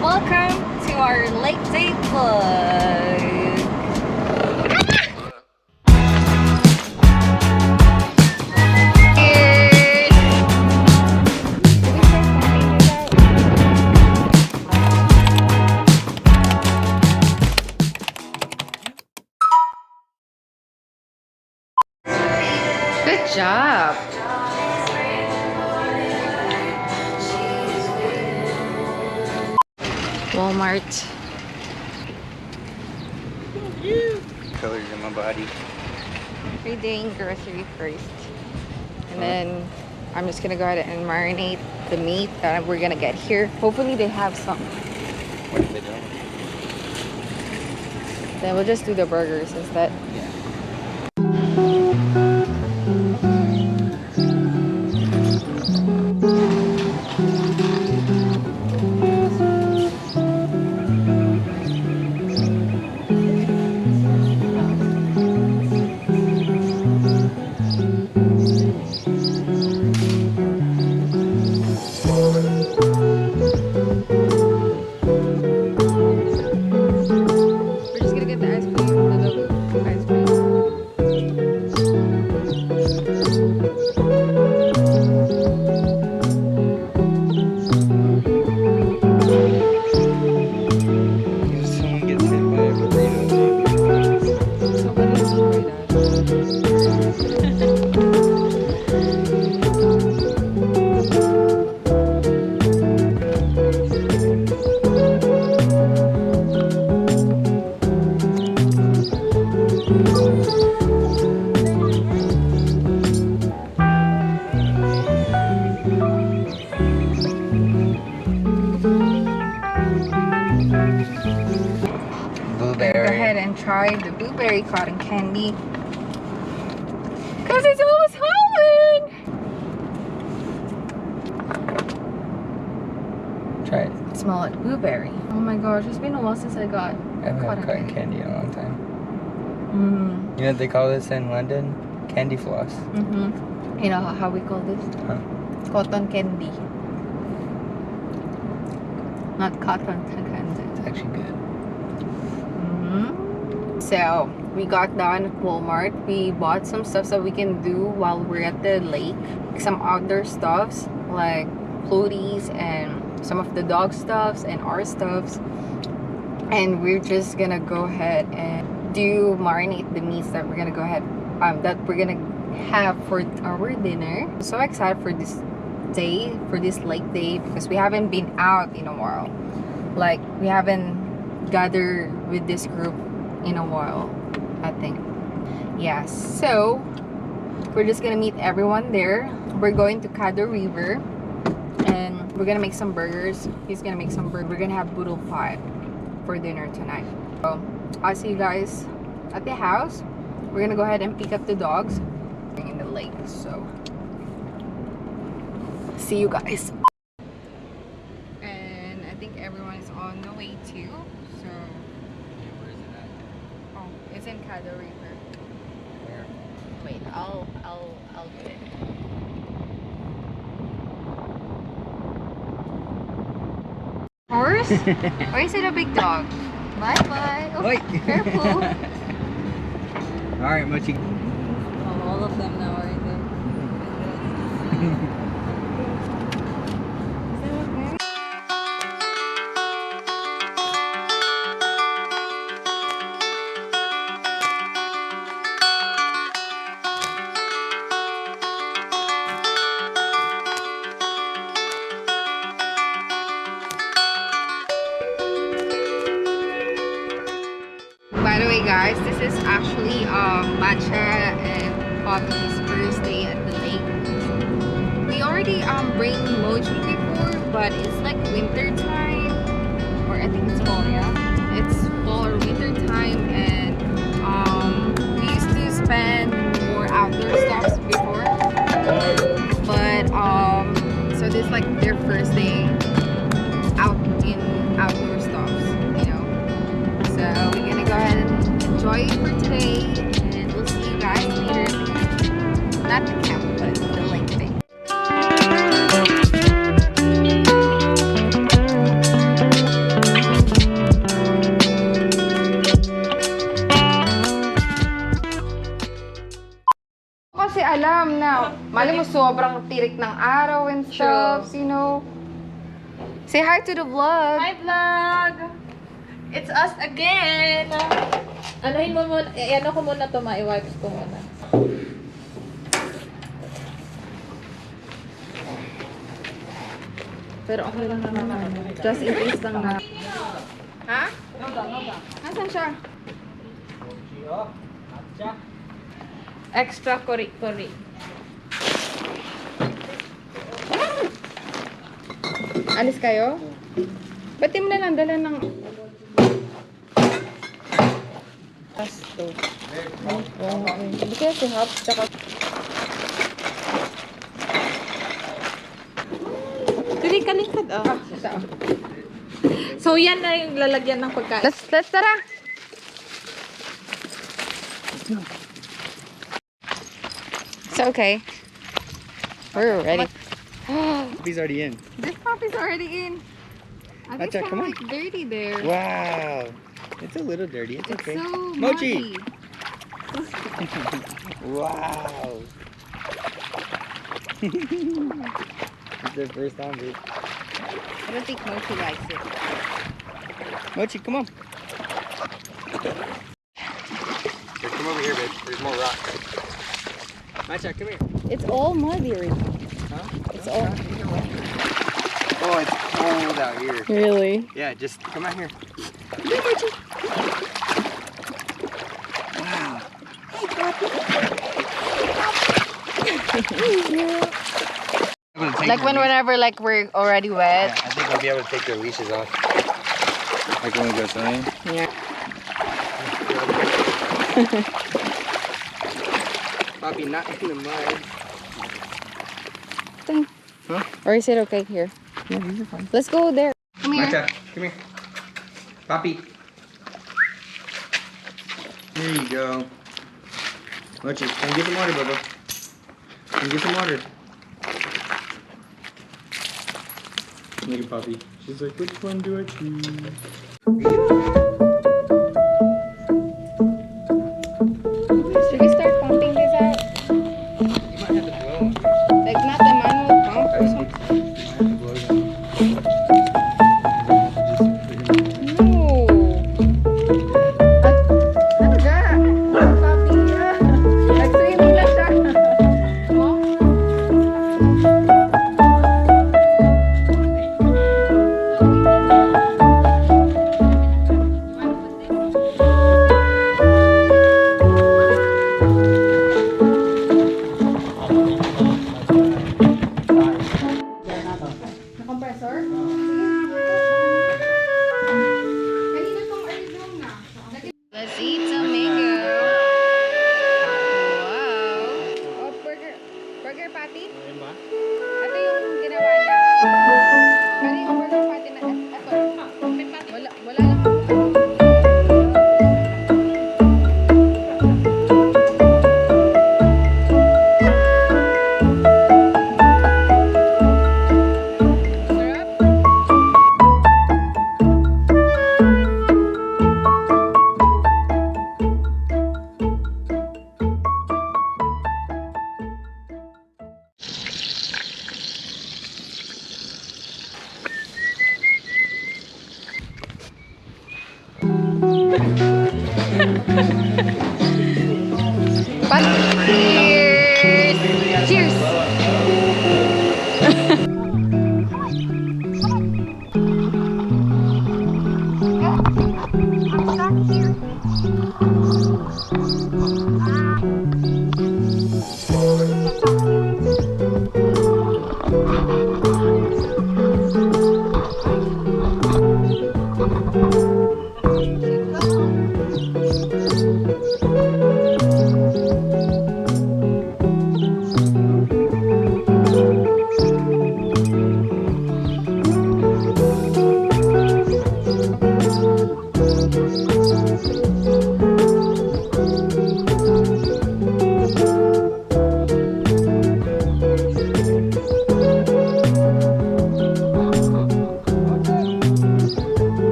Welcome to our late day vlog. Good job. Walmart. Colors in my body. We're doing grocery first. And then I'm just gonna go ahead and marinate the meat that we're gonna get here. Hopefully they have some. What are they doing? Then we'll just do the burgers instead. Yeah. We're just gonna get the ice cream, the double ice cream. If someone gets hit by a burrito, Somebody's doing blueberry. Go ahead and try the blueberry cotton candy. Cause it's almost Halloween! Try it. Smell like blueberry. Oh my gosh, it's been a while since I got I haven't had cotton candy in a long time. Mm. You know what they call this in London? Candy floss. Mm-hmm. You know how we call this? Huh? Cotton candy. Not cotton candy. It's actually good. So we got done at Walmart. We bought some stuff that we can do while we're at the lake. Some outdoor stuffs like floaties and some of the dog stuffs and our stuffs. And we're just gonna go ahead and marinate the meats that we're gonna go ahead that we're gonna have for our dinner. I'm so excited for this day, for this lake day, because we haven't been out in a while. Like we haven't gathered with this group in a while, I think. Yeah, so we're just gonna meet everyone there. We're going to Caddo River and we're gonna make some burgers. He's gonna make some burgers. We're gonna have boodle pie for dinner tonight. So I'll see you guys at the house. We're gonna go ahead and pick up the dogs in the lake. So see you guys. And I think everyone is on the way too. So Where is it at? oh, it's in Caddo River. Where? Wait, I'll do it. Horse? Or is it a big dog? Bye bye. Oh, Wait. careful. Alright, Mochi. Oh, all of them now are in the. Is that okay? By the way, guys, this is actually Matcha and Poppy's first day at the lake. We already bring Mochi before, but it's like winter time, or I think it's fall, yeah. It's fall or winter time, and we used to spend more outdoor stuff before. But so this is like their first day out in outdoor stuffs, you know. So we're gonna go ahead and enjoy it for today, and we'll see you guys later. Not the camp, but the lake thing. Mali mo sobrang tirik ng araw and stuff, you know. Say hi to the vlog. Hi vlog! It's us again! Anuhin mo muna, ano ko muna to, ma-wipes ko muna. Pero okay lang naman. Just in case lang na. Ha? Nasaan siya? Extra kori-kori. Alis kayo? Ba't di mo na lang dala ng... Pasto. Hindi kaya si Hop, tsaka... Dali ka lingkad, ah. Ito. So, yan na yung lalagyan ng pagkain. Let's tara! So, okay. We're ready. He's already in. This puppy's already in. I think Acha, it's come on. like dirty there. Wow. It's a little dirty. It's It's okay. so Mochi. muddy. Wow. It's their first time, dude. I don't think Mochi likes it. Mochi, come on. Here, come over here, babe. There's more rocks. Macha, come here. It's all muddy already. Huh? It's all... Oh, it's cold out here. Really? Yeah, just come out here. Yeah, Mochi. Wow. Like whenever like we're already wet. Yeah, I think I'll be able to take their leashes off. Like when we go swimming. Yeah. Poppy, not in the mud. Huh? Or is it okay here? Yeah, these are fine. Let's go there. Come here. Macha, come here. Poppy. There you go. Mochi, can you get some water, Bubba? Can you get some water? Look at Poppy. She's like, which one do I choose? Should we start pumping this out? You might have to blow on Like not the manual pump or something? You might have to blow them. No. Ano ga? Papi. Nag-swimming na siya. Oh? Compressor? Kanina pang early na. Let's eat some mango. Wow. Oh, burger. Burger patty? Ito yung ginawa niya. Ano yung burger patty na? Ito. Wala lang. Sarap. Cheers! Cheers!